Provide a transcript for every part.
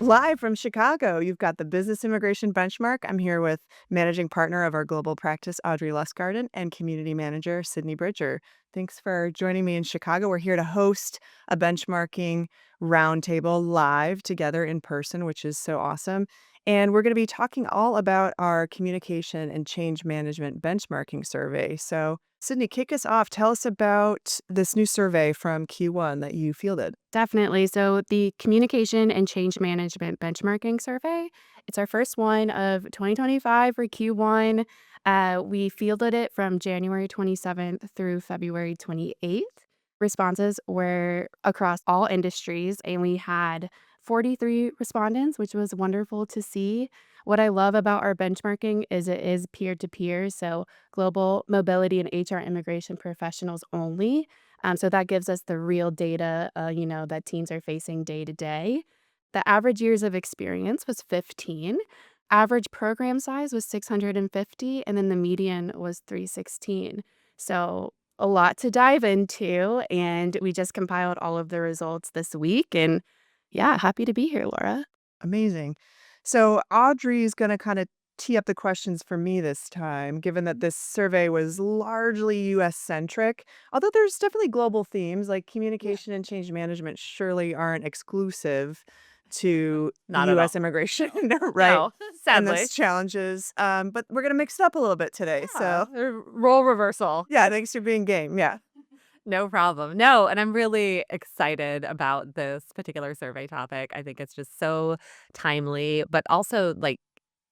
Live from Chicago, you've got the Business Immigration Benchmark. I'm here with managing partner of our global practice, Audrey Lustgarten, and community manager, Sydney Bridger. Thanks for joining me in Chicago. We're here to host a benchmarking roundtable live together in person, which is so awesome. And we're going to be talking all about our communication and change management benchmarking survey. So, Sydney, kick us off. Tell us about this new survey from Q1 that you fielded. Definitely. So the Communication and Change Management Benchmarking Survey, it's our first one of 2025 for Q1. We fielded it from January 27th through February 28th. Responses were across all industries, and we had 43 respondents, which was wonderful to see. What I love about our benchmarking is it is peer to peer, so global mobility and HR immigration professionals only. So that gives us the real data, that teams are facing day to day. The average years of experience was 15. Average program size was 650, and then the median was 316. So a lot to dive into, and we just compiled all of the results this week. And yeah, happy to be here, Laura. Amazing. So Audrey's going to kind of tee up the questions for me this time, given that this survey was largely US centric. Although there's definitely global themes like Yeah. communication and change management surely aren't exclusive to Not at US all. immigration, right? No, And those sadly. challenges. But we're going to mix it up a little bit today. Yeah, So, role reversal. yeah, thanks for being game. Yeah. No problem. No, and I'm really excited about this particular survey topic. I think it's just so timely, but also like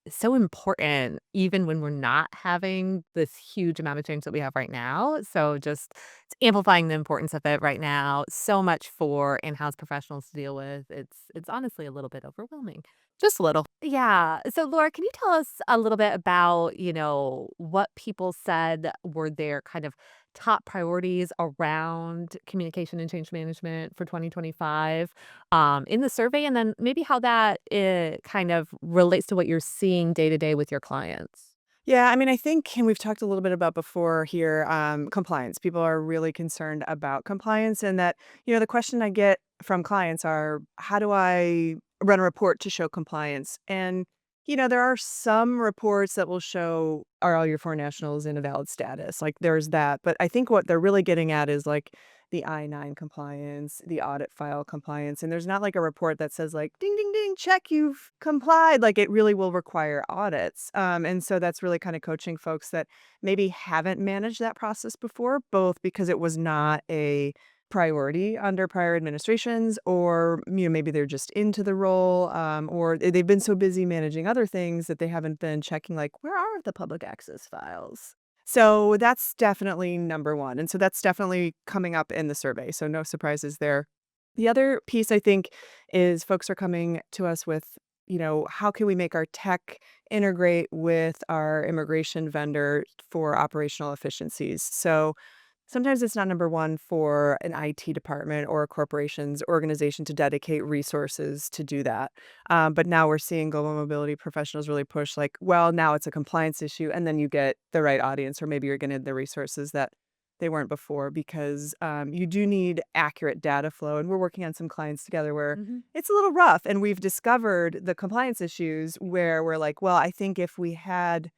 so important even when we're not having this huge amount of change that we have right now. So just it's amplifying the importance of it right now. So much for in-house professionals to deal with. It's honestly a little bit overwhelming. Just a little. Yeah. So, Laura, can you tell us a little bit about, what people said were their kind of top priorities around communication and change management for 2025 in the survey, and then maybe how that kind of relates to what you're seeing day to day with your clients? Yeah, I mean, I think, and we've talked a little bit about before here, compliance. People are really concerned about compliance, and that, the question I get from clients are, how do I run a report to show compliance? And, there are some reports that will show, are all your foreign nationals in a valid status? Like, there's that. But I think what they're really getting at is like the I-9 compliance, the audit file compliance. And there's not like a report that says like, ding, ding, ding, check, you've complied. Like it really will require audits. And so that's really kind of coaching folks that maybe haven't managed that process before, both because it was not a priority under prior administrations, or maybe they're just into the role, or they've been so busy managing other things that they haven't been checking like, where are the public access files? So that's definitely number one. And so that's definitely coming up in the survey. So no surprises there. The other piece I think is folks are coming to us with, how can we make our tech integrate with our immigration vendor for operational efficiencies? So sometimes it's not number one for an IT department or a corporation's organization to dedicate resources to do that. But now we're seeing global mobility professionals really push like, well, now it's a compliance issue. And then you get the right audience, or maybe you're getting the resources that they weren't before, because you do need accurate data flow. And we're working on some clients together where Hmm. it's a little rough. And we've discovered the compliance issues where we're like, well, I think if we had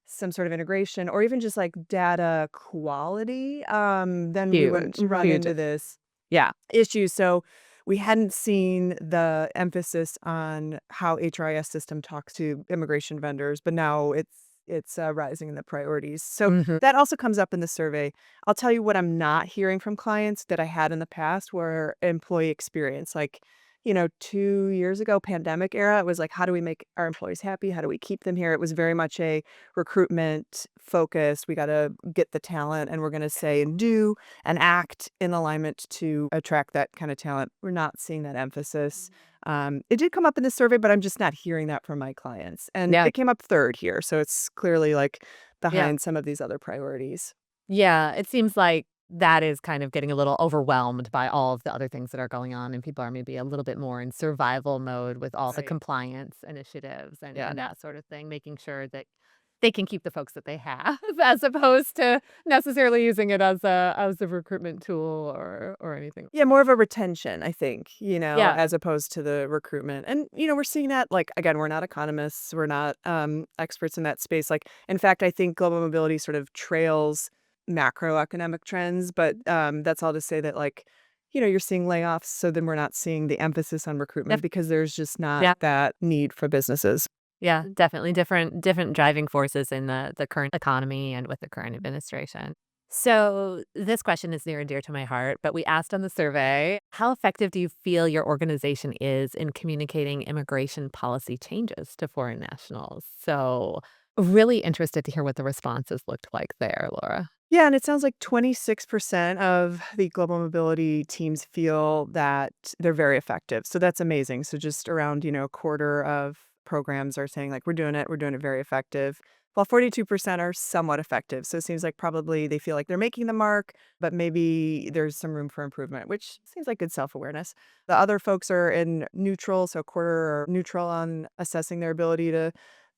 some sort of integration or even just like data quality, then we wouldn't Huge, run huge. into this Yeah. issue. So we hadn't seen the emphasis on how HRIS system talks to immigration vendors, but now it's rising in the priorities. So Hmm. that also comes up in the survey. I'll tell you what I'm not hearing from clients that I had in the past were employee experience. Like, 2 years ago, pandemic era, it was like, how do we make our employees happy? How do we keep them here? It was very much a recruitment focus. We got to get the talent, and we're going to say and do and act in alignment to attract that kind of talent. We're not seeing that emphasis. It did come up in the survey, but I'm just not hearing that from my clients. And Yeah. it came up third here. So it's clearly like Yeah. behind some of these other priorities. Yeah, it seems like that is kind of getting a little overwhelmed by all of the other things that are going on, and people are maybe a little bit more in survival mode with all the Right. compliance initiatives and Yeah. that sort of thing, making sure that they can keep the folks that they have as opposed to necessarily using it as a recruitment tool or anything. Yeah, more of a retention, I think, Yeah. as opposed to the recruitment. And, we're seeing that, like, again, we're not economists, we're not experts in that space. Like, in fact, I think global mobility sort of trails macroeconomic trends, but that's all to say that, like, you're seeing layoffs. So then we're not seeing the emphasis on recruitment Def because there's just not yeah. that need for businesses. Yeah, definitely different driving forces in the current economy and with the current administration. So, this question is near and dear to my heart, but we asked on the survey, how effective do you feel your organization is in communicating immigration policy changes to foreign nationals? So, really interested to hear what the responses looked like there, Laura. Yeah, and it sounds like 26% of the global mobility teams feel that they're very effective. So that's amazing. So just around, a quarter of programs are saying like we're doing it very effective. While 42% are somewhat effective. So it seems like probably they feel like they're making the mark, but maybe there's some room for improvement, which seems like good self-awareness. The other folks are in neutral, so a quarter are neutral on assessing their ability to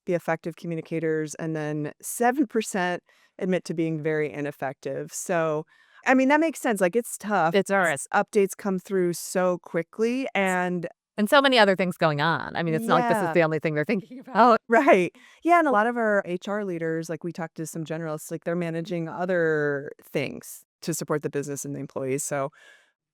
be effective communicators, and then 7% admit to being very ineffective. So, I mean, that makes sense. Like, it's tough. It's alright. Updates come through so quickly. And And so many other things going on. I mean, it's not like this is yeah, the only thing they're thinking about. right. Yeah. And a lot of our HR leaders, like we talked to some generalists, like they're managing other things to support the business and the employees. So,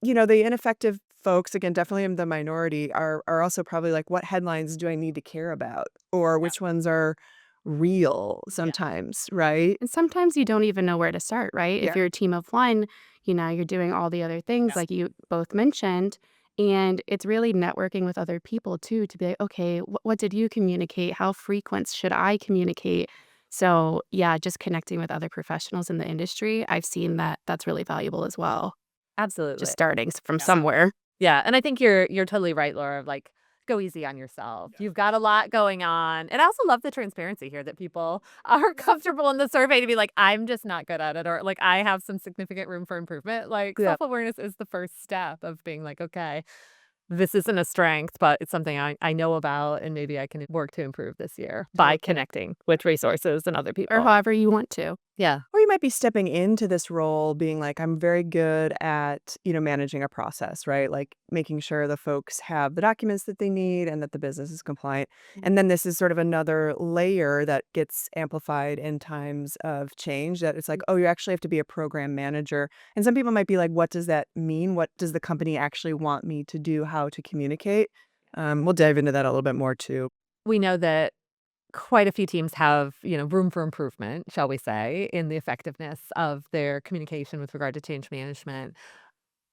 the ineffective folks, again, definitely in the minority, are also probably like, what headlines do I need to care about? Or Yeah. which ones are real Yeah. sometimes, right? And sometimes you don't even know where to start, right? If Yeah. you're a team of one, you're doing all the other things like you both mentioned. And it's really networking with other people too to be like, okay, what did you communicate? How frequent should I communicate? So, yeah, just connecting with other professionals in the industry, I've seen that that's really valuable as well. Just Absolutely. starting from Yeah. somewhere. Yeah, and I think you're totally right, Laura, of, like, go easy on yourself. You've got a lot going on, and I also love the transparency here that people are comfortable in the survey to be like, "I'm just not good at it," or, like, "I have some significant room for improvement." Like, Yeah. self-awareness is the first step of being like, "Okay, this isn't a strength, but it's something I know about, and maybe I can work to improve this year by connecting with resources and other Or people." however you want to. Yeah. Or you might be stepping into this role being like, I'm very good at, managing a process, right? Like making sure the folks have the documents that they need and that the business is compliant. And then this is sort of another layer that gets amplified in times of change that it's like, oh, you actually have to be a program manager. And some people might be like, what does that mean? What does the company actually want me to do? How to communicate? We'll dive into that a little bit more too. We know that quite a few teams have, room for improvement, shall we say, in the effectiveness of their communication with regard to change management.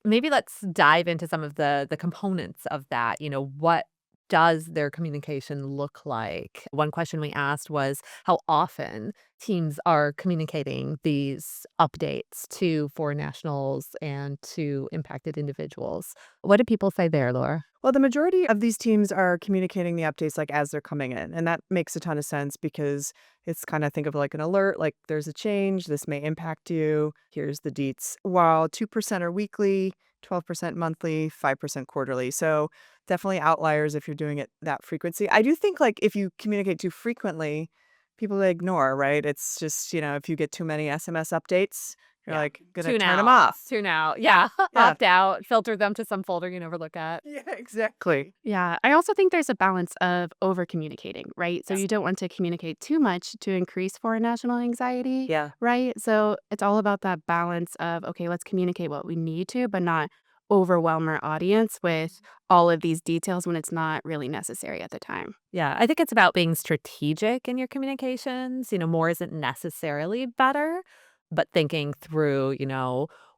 Maybe let's dive into some of the components of that. What does their communication look like? One question we asked was how often teams are communicating these updates to foreign nationals and to impacted individuals. What did people say there, Laura? Well, the majority of these teams are communicating the updates like as they're coming in. And that makes a ton of sense because it's kind of think of like an alert, like there's a change, this may impact you. Here's the deets. While 2% are weekly, 12% monthly, 5% quarterly. So definitely outliers if you're doing it that frequency. I do think like if you communicate too frequently, people ignore, right? It's just, if you get too many SMS updates, you're Yeah. like gonna Tune turn them out. off. Tune out. Yeah. Yeah. Opt out. Filter them to some folder you never look at. Yeah, exactly. Yeah, I also think there's a balance of over communicating, right? So Yes. you don't want to communicate too much to increase foreign national anxiety, Yeah. right? So it's all about that balance of, okay, let's communicate what we need to, but not overwhelm our audience with all of these details when it's not really necessary at the time. Yeah, I think it's about being strategic in your communications. More isn't necessarily better, but thinking through,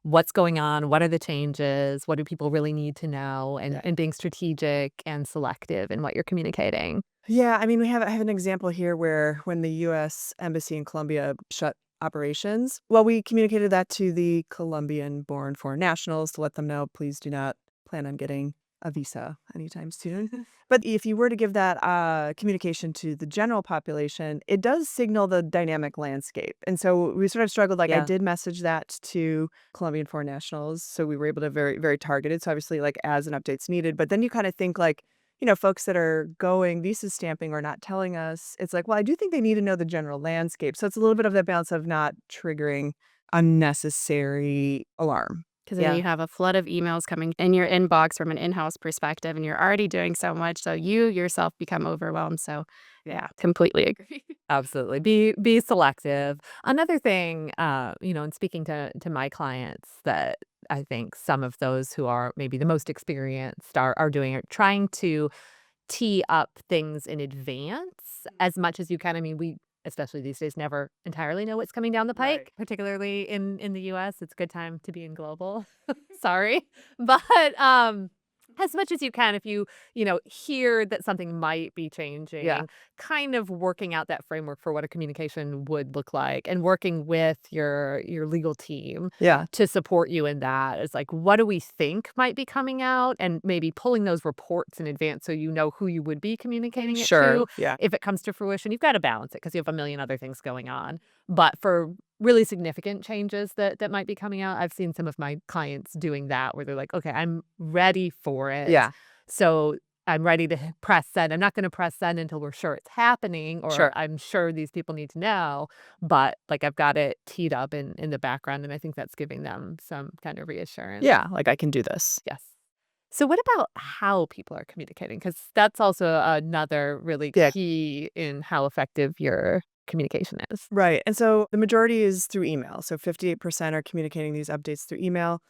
what's going on, what are the changes, what do people really need to know, and, Yeah. and being strategic and selective in what you're communicating. Yeah, I mean, I have an example here where when the U.S. Embassy in Colombia shut operations, well, we communicated that to the Colombian-born foreign nationals to let them know, please do not plan on getting a visa anytime soon. But if you were to give that communication to the general population, it does signal the dynamic landscape. And so we sort of struggled. Like I Yeah. did message that to Colombian foreign nationals, so we were able to very, very targeted. So obviously, like as an update's needed, but then you kind of think like, folks that are going visa stamping or not telling us, it's like, well, I do think they need to know the general landscape. So it's a little bit of that balance of not triggering unnecessary alarm. Because then Yeah. you have a flood of emails coming in your inbox from an in-house perspective, and you're already doing so much, so you yourself become overwhelmed. So, yeah, completely agree. Absolutely. Be selective. Another thing, in speaking to my clients that I think some of those who are maybe the most experienced are doing are trying to tee up things in advance as much as you can. I mean, we especially these days never entirely know what's coming down the Right. pike, particularly in the US. It's a good time to be in global. Sorry. But as much as you can, if you hear that something might be Yeah. changing, kind of working out that framework for what a communication would look like and working with your legal team Yeah. to support you in that. It's like, what do we think might be coming out? And maybe pulling those reports in advance so you know who you would be communicating it Sure. to Yeah. if it comes to fruition. You've got to balance it because you have a million other things going on. But for really significant changes that might be coming out, I've seen some of my clients doing that where they're like, okay, I'm ready for it. Yeah. So I'm ready to press send. I'm not going to press send until we're sure it's happening or Sure. I'm sure these people need to know. But like I've got it teed up in the background. And I think that's giving them some kind of reassurance. Yeah. Like I can do this. Yes. So what about how people are communicating? Because that's also another really Yeah. key in how effective your communication is. Right. And so the majority is through email. So 58% are communicating these updates through email,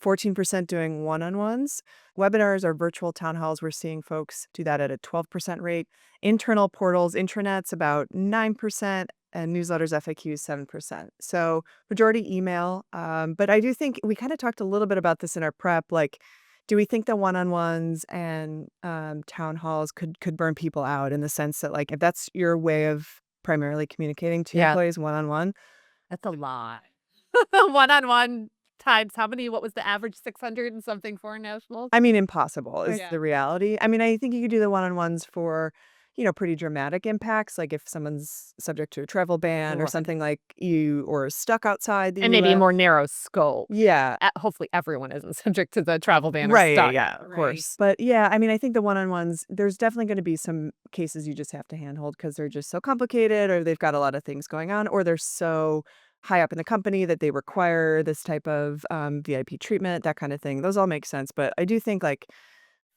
14% doing one on ones. Webinars or virtual town halls, we're seeing folks do that at a 12% rate. Internal portals, intranets, about 9%. And newsletters, FAQs, 7%. So majority email. But I do think we kind of talked a little bit about this in our prep. Like, do we think the one-on-ones and town halls could burn people out in the sense that, like, if that's your way of primarily communicating to Yeah, employees one-on-one? that's a lot. One-on-one times how many? What was the average? 600 and something foreign nationals? I mean, impossible is Yeah. the reality. I mean, I think you could do the one-on-ones for, pretty dramatic impacts, like if someone's subject to a travel ban or Right. something like you or stuck outside the And maybe a US. more narrow scope. Yeah. Hopefully everyone isn't subject to the travel ban or Right, stuck. yeah, of Right. course. But yeah, I mean, I think the one-on-ones, there's definitely going to be some cases you just have to handhold because they're just so complicated or they've got a lot of things going on or they're so high up in the company that they require this type of VIP treatment, that kind of thing. Those all make sense. But I do think like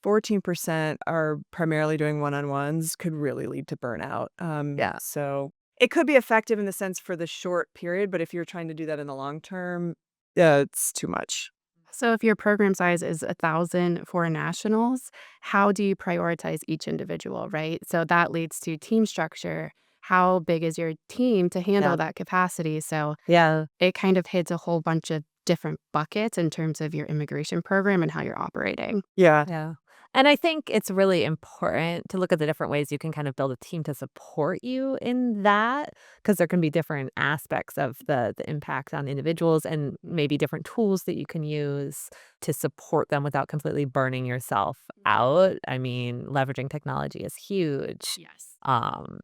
14% are primarily doing one-on-ones could really lead to burnout. Yeah. So it could be effective in the sense for the short period, but if you're trying to do that in the long term, it's too much. So, if your program size is 1,000 foreign nationals, how do you prioritize each individual, right? So, that leads to team structure. How big is your team to handle Yeah. that capacity? So, Yeah. it kind of hits a whole bunch of different buckets in terms of your immigration program and how you're operating. Yeah. Yeah. And I think it's really important to look at the different ways you can kind of build a team to support you in that, because there can be different aspects of the impact on individuals and maybe different tools that you can use to support them without completely burning yourself out. I mean, leveraging technology is huge. Yes.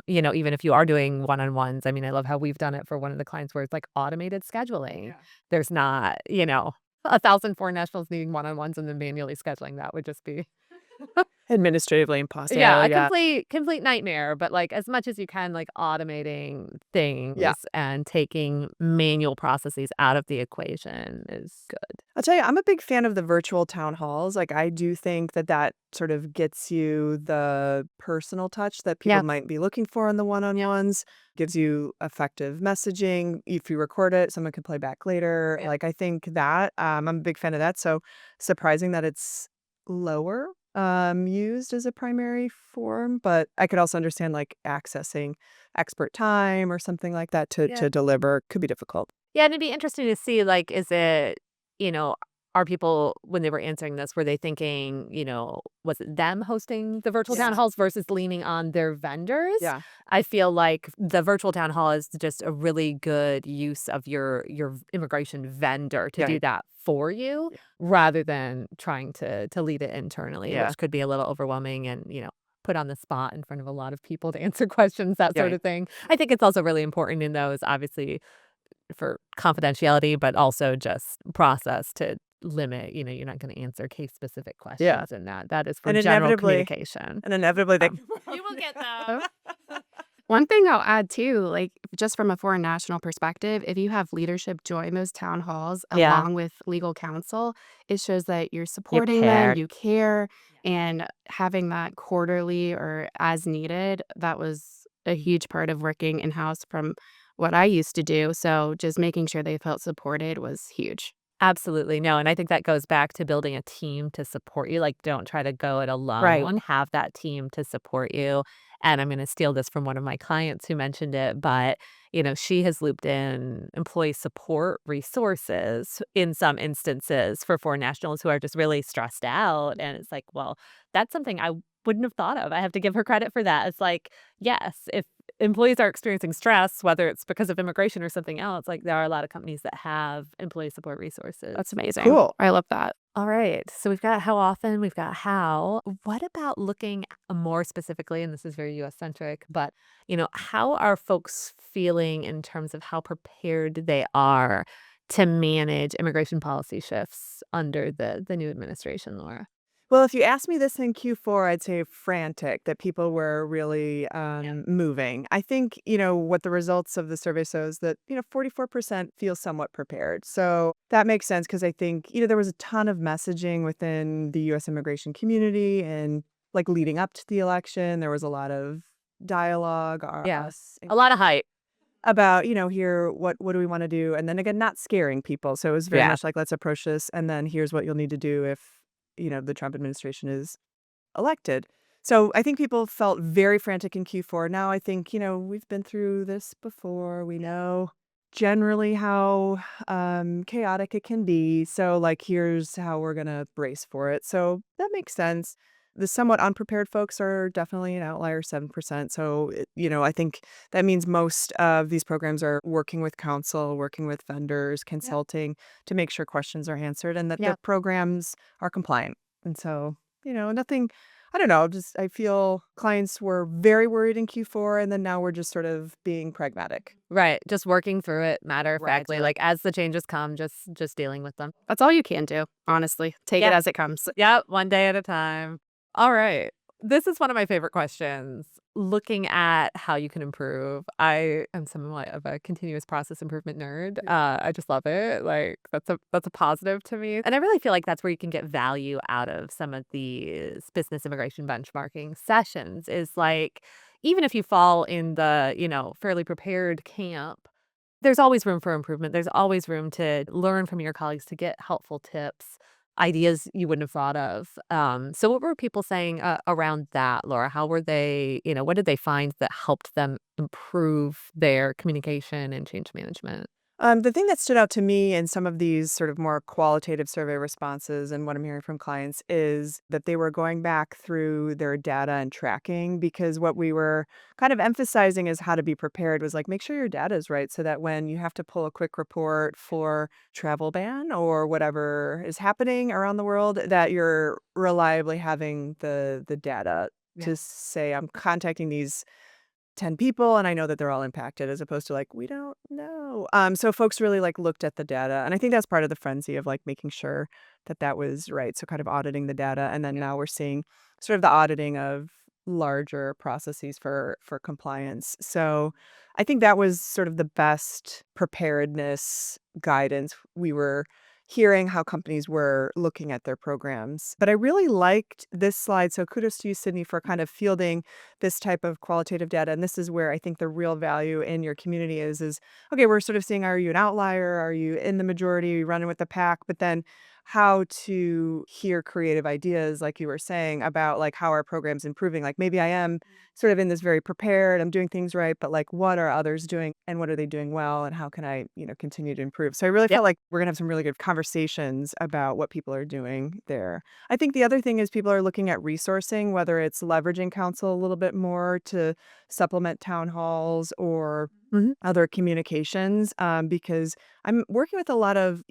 Even if you are doing one-on-ones, I mean, I love how we've done it for one of the clients where it's like automated scheduling. Yeah. There's not, 1,000 foreign nationals needing one-on-ones and then manually scheduling. That would just be Administratively impossible. yeah, a Yeah. complete nightmare, but, like, as much as you can, like, automating Yeah. things and taking manual processes out of the equation is good. I'll tell you, I'm a big fan of the virtual town halls. Like, I do think that that sort of gets you the personal touch that people Yeah. might be looking for in the one-on-ones, gives you effective messaging. If you record it, someone can play back later. Yeah. Like, I think that I'm a big fan of that. So surprising that it's lower used as a primary form, but I could also understand like accessing expert time or something like that to Yeah. to deliver could be difficult. Yeah, and it'd be interesting to see, like, is it, you know, are people, when they were answering this, were they thinking, was it them hosting the virtual town Yeah. halls versus leaning on their vendors? Yeah. I feel like the virtual town hall is just a really good use of your immigration vendor to Yeah. do that for you Yeah. rather than trying to lead it internally, Yeah. which could be a little overwhelming and, put on the spot in front of a lot of people to answer questions, that sort Yeah. of thing. I think it's also really important in those, obviously, for confidentiality, but also just process to limit, you're not gonna answer case-specific Yeah. questions in that. That is for And general inevitably communication. and inevitably they Um, You will get those. One thing I'll add too, like just from a foreign national perspective, if you have leadership join those town halls yeah, along with legal counsel, it shows that you're you supporting them, care. you care, and having that quarterly or as needed, that was a huge part of working in house from what I used to do. So just making sure they felt supported was huge. Absolutely, no, and I think that goes back to building a team to support you, like, don't try to go it Right. alone, have that team to support you, and I'm gonna steal this from one of my clients who mentioned it, but, she has looped in employee support resources in some instances for foreign nationals who are just really stressed out, and it's like, well, that's something I wouldn't have thought of. I have to give her credit for that. It's like, yes, if employees are experiencing stress, whether it's because of immigration or something else, like, there are a lot of companies that have employee support resources. That's amazing. cool. I love that. All right. So we've got how often, we've got how. What about looking more specifically, and this is very US centric, but how are folks feeling in terms of how prepared they are to manage immigration policy shifts under the new administration, Laura? Well, if you asked me this in Q4, I'd say frantic, that people were really Yeah. moving. I think, what the results of the survey shows that, 44% feel somewhat prepared. So that makes sense because I think, there was a ton of messaging within the US immigration community and like leading up to the election. There was a lot of dialogue, Yeah. us A lot of hype. about, here, what do we want to do? And then again, not scaring people. So it was very Yeah. much like, let's approach this. And then here's what you'll need to do if, the Trump administration is elected. So I think people felt very frantic in Q4. Now I think, we've been through this before. We know generally how chaotic it can be. So, like, here's how we're going to brace for it. So that makes sense. The somewhat unprepared folks are definitely an outlier, 7%. So, I think that means most of these programs are working with counsel, working with vendors, Yep. consulting to make sure questions are answered and that the Yep. programs are compliant. And so, nothing, I don't know, just I feel clients were very worried in Q4 and then now we're just sort of being pragmatic. Right. Just working through it matter of Right. factly, like as the changes come, just dealing with them. That's all you can do, honestly. Take it Yep. as it comes. Yep. One day at a time. All right. This is one of my favorite questions. Looking at how you can improve. I am somewhat of a continuous process improvement nerd. I just love it. Like that's a positive to me. And I really feel like that's where you can get value out of some of these business immigration benchmarking sessions is like even if you fall in the, fairly prepared camp, there's always room for improvement. There's always room to learn from your colleagues to get helpful tips, ideas you wouldn't have thought of. So what were people saying around that, Laura? How were they, what did they find that helped them improve their communication and change management? The thing that stood out to me in some of these sort of more qualitative survey responses and what I'm hearing from clients is that they were going back through their data and tracking because what we were kind of emphasizing is how to be prepared was like make sure your data is right so that when you have to pull a quick report for travel ban or whatever is happening around the world that you're reliably having the data Yeah. to say I'm contacting these 10 people and I know that they're all impacted as opposed to like, we don't know. So folks really like looked at the data. And I think that's part of the frenzy of like making sure that that was right. So kind of auditing the data. And then now we're seeing sort of the auditing of larger processes for compliance. So I think that was sort of the best preparedness guidance we were hearing how companies were looking at their programs. But I really liked this slide. So kudos to you, Sydney, for kind of fielding this type of qualitative data. And this is where I think the real value in your community is okay, we're sort of seeing, are you an outlier? Are you in the majority? Are you running with the pack? But then how to hear creative ideas, like you were saying, about like how our program's improving. Like maybe I am sort of in this very prepared, I'm doing things right, but like what are others doing and what are they doing well? And how can I, continue to improve? So I really Yep. felt like we're gonna have some really good conversations about what people are doing there. I think the other thing is people are looking at resourcing, whether it's leveraging council a little bit more to supplement town halls or Mhm. other communications, because I'm working with a lot of,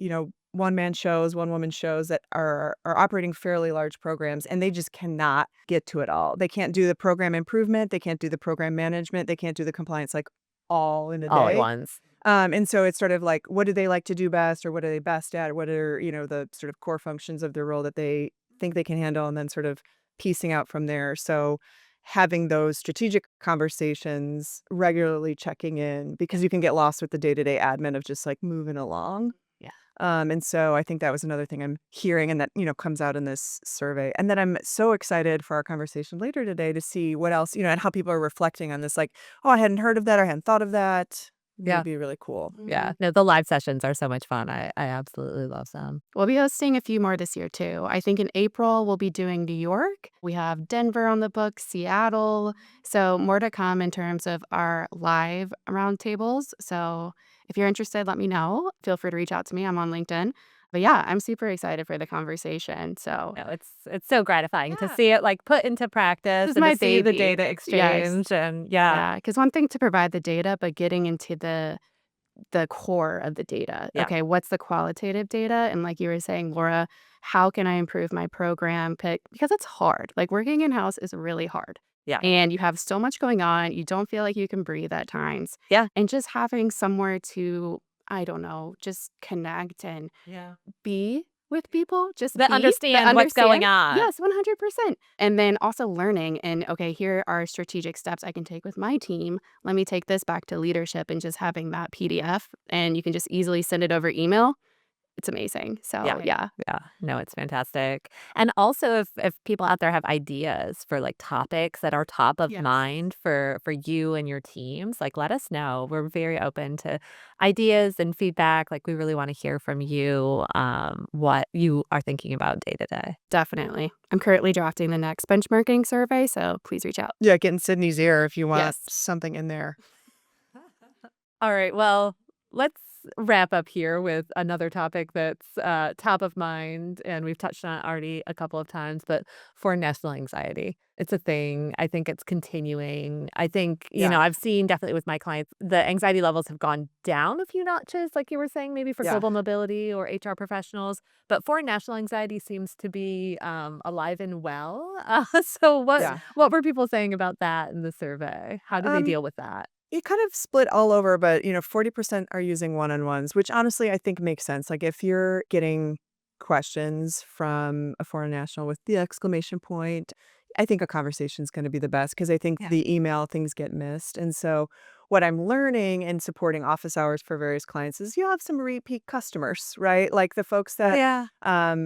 one man shows, one woman shows that are operating fairly large programs and they just cannot get to it all. They can't do the program improvement, they can't do the program management, they can't do the compliance like all in a All at day. once. And so it's sort of like, what do they like to do best, or what are they best at, or what are, the sort of core functions of their role that they think they can handle, and then sort of piecing out from there. So having those strategic conversations, regularly checking in, because you can get lost with the day-to-day admin of just like moving along. Yeah. And so I think that was another thing I'm hearing, and that, comes out in this survey. And then I'm so excited for our conversation later today to see what else, and how people are reflecting on this, like, oh, I hadn't heard of that, or I hadn't thought of that. Yeah. Would be really cool. Yeah. No, the live sessions are so much fun. I absolutely love them. We'll be hosting a few more this year too. I think in April we'll be doing New York. We have Denver on the books, Seattle. So more to come in terms of our live roundtables. So if you're interested, let me know. Feel free to reach out to me. I'm on LinkedIn. But yeah, I'm super excited for the conversation. So No, it's so gratifying to yeah, see it like put into this practice is and to my see the baby. data Yes. exchange and yeah. Yeah. Because one thing to provide the data, but getting into the core of the data. Yeah. Okay, what's the qualitative data? And like you were saying, Laura, how can I improve my program? Because it's hard. Like working in house is really hard. Yeah. And you have so much going on. You don't feel like you can breathe at times. Yeah. And just having somewhere to, I don't know, just connect and Yeah. be with people, just That be, that understand what's going understand. on. Yes, 100%. And then also learning and okay, here are strategic steps I can take with my team. Let me take this back to leadership and just having that PDF and you can just easily send it over email. It's amazing. Yeah. So, yeah. Yeah. No, it's fantastic. And also if people out there have ideas for like topics that are top of Yes. mind for you and your teams, like let us know. We're very open to ideas and feedback. Like we really want to hear from you what you are thinking about day to day. Definitely. I'm currently drafting the next benchmarking survey, so please reach out. Yeah, get in Sydney's ear if you want Yes. something in there. All right. Well, let's wrap up here with another topic that's top of mind. And we've touched on it already a couple of times, but for national anxiety, it's a thing. I think it's continuing. I think, Yeah. I've seen definitely with my clients, the anxiety levels have gone down a few notches, like you were saying, maybe for Yeah. global mobility or HR professionals. But foreign national anxiety seems to be alive and well. So Yeah. what were people saying about that in the survey? How do they Um, deal with that? it kind of split all over, but 40% are using one-on-ones, which honestly I think makes sense. Like if you're getting questions from a foreign national with the exclamation point, I think a conversation is going to be the best, because I think Yeah. the email things get missed. And so what I'm learning and supporting office hours for various clients is you'll have some repeat customers, right? Like the folks that Yeah.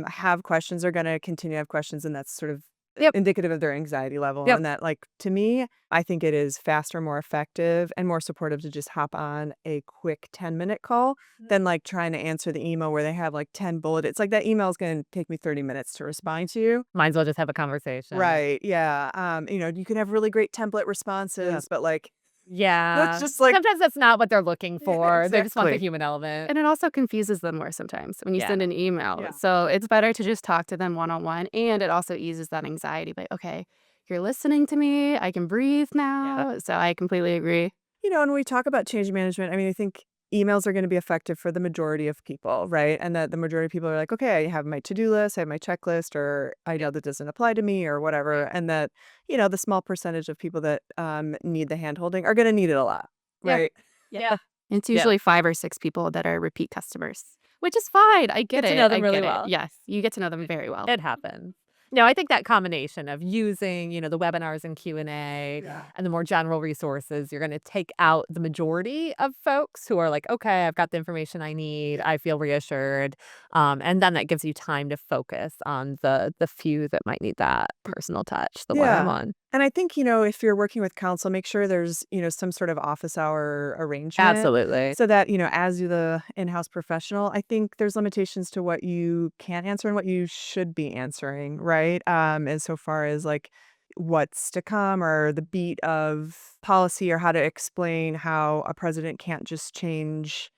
have questions are going to continue to have questions, and that's sort of Yep. indicative of their anxiety level. Yep. And that, like, to me, I think it is faster, more effective, and more supportive to just hop on a quick 10-minute call than like trying to answer the email where they have like 10 bullet. It's like that email is going to take me 30 minutes to respond to you. Might as well just have a conversation. Right. Yeah. You can have really great template Yeah. responses, but like, that's Yeah. just like, Sometimes that's not what they're looking yeah, for. They just want the exactly. human element. And it also confuses them more sometimes when you Yeah. send an email. Yeah. So it's better to just talk to them one on one. And it also eases that anxiety. Like, okay, you're listening to me. I can breathe now. So I completely agree. And when we talk about change management, I mean, I think emails are going to be effective for the majority of people, right? And that the majority of people are like, okay, I have my to-do list, I have my checklist, or I know that doesn't apply to me or whatever. And that, the small percentage of people that need the hand holding are going to need it a lot, Yeah. right? Yeah. It's Yeah. usually 5 or 6 people that are repeat customers, which is fine. I get Get to it. know I them really get it. well. Yes, you get to know them very well. It happens. No, I think that combination of using, the webinars and Q&A Yeah. and the more general resources, you're going to take out the majority of folks who are like, okay, I've got the information I need. I feel reassured. And then that gives you time to focus on the few that might need that personal touch, the Yeah. one-on-one. And I think, if you're working with counsel, make sure there's, some sort of office hour arrangement, Absolutely. so that, as the in-house professional, I think there's limitations to what you can answer and what you should be answering, right? As so far as like what's to come, or the beat of policy, or how to explain how a president can't just change,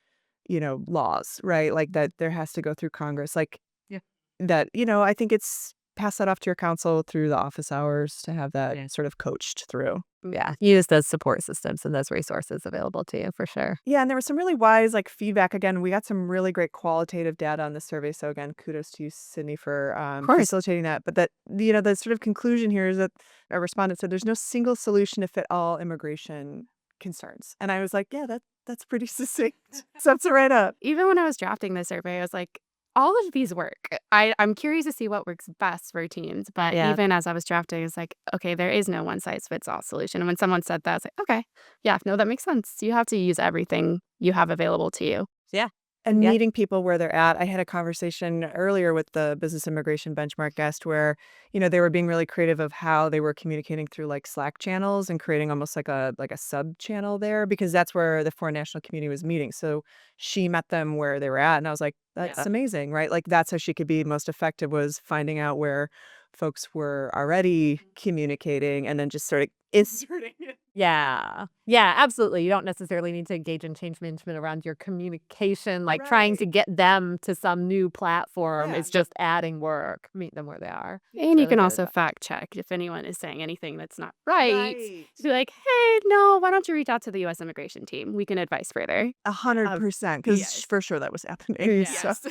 laws, right? Like that there has to go through Congress. Like Yeah. that, I think it's pass that off to your counsel through the office hours to have that Yeah. sort of coached through. Yeah. Use those support systems and those resources available to you for sure. Yeah, and there was some really wise like feedback. Again, we got some really great qualitative data on the survey. So again, kudos to you, Sydney, for Of course. facilitating that. But that, the sort of conclusion here is that a respondent said there's no single solution to fit all immigration concerns. And I was like, yeah, that's pretty succinct. Sums it right up. Even when I was drafting the survey, I was like, all of these work. I'm curious to see what works best for teams. But Yeah. even as I was drafting, it's like, okay, there is no one size fits all solution. And when someone said that, I was like, okay, yeah, no, that makes sense. You have to use everything you have available to you. Yeah. And Yeah. meeting people where they're at. I had a conversation earlier with the business immigration benchmark guest where, they were being really creative of how they were communicating through like Slack channels and creating almost like a sub channel there because that's where the foreign national community was meeting. So she met them where they were at and I was like, that's Yeah. amazing, right? Like that's how she could be most effective was finding out where folks were already communicating and then just sort of inserting it. Yeah. Yeah, absolutely. You don't necessarily need to engage in change management around your communication, like trying to Right. get them to some new platform. Yeah. It's just adding work. Meet them where they are. And you Really can good also advice. fact check if anyone is saying anything that's not right. Right. Just be like, hey, no, why don't you reach out to the U.S. immigration team? We can advise further. 100%, because Yes. for sure that was happening. So, Yes.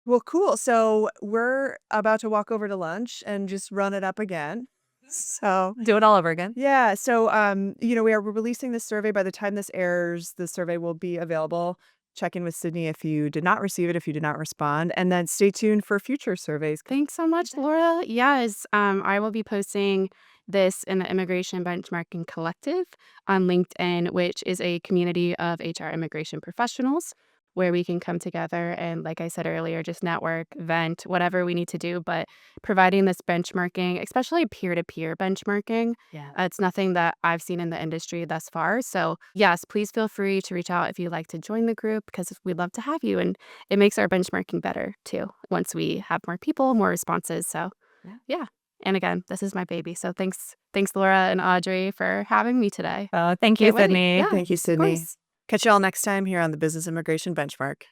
well, cool. So we're about to walk over to lunch and just run it up again. So, Do it all over again. yeah. So, we're releasing this survey. By the time this airs, the survey will be available. Check in with Sydney if you did not receive it, if you did not respond, and then stay tuned for future surveys. Thanks so much, Laura. Yes, I will be posting this in the Immigration Benchmarking Collective on LinkedIn, which is a community of HR immigration professionals where we can come together and, like I said earlier, just network, vent, whatever we need to do. But providing this benchmarking, especially peer-to-peer benchmarking, Yeah. it's nothing that I've seen in the industry thus far. So, yes, please feel free to reach out if you'd like to join the group because we'd love to have you. And it makes our benchmarking better too once we have more people, more responses. So, Yeah. yeah. And again, this is my baby. So thanks, Laura and Audrey for having me today. Oh, thank you, Can't wait. Sydney. Yeah, Thank you, of Sydney. course. Catch you all next time here on the Business Immigration Benchmark.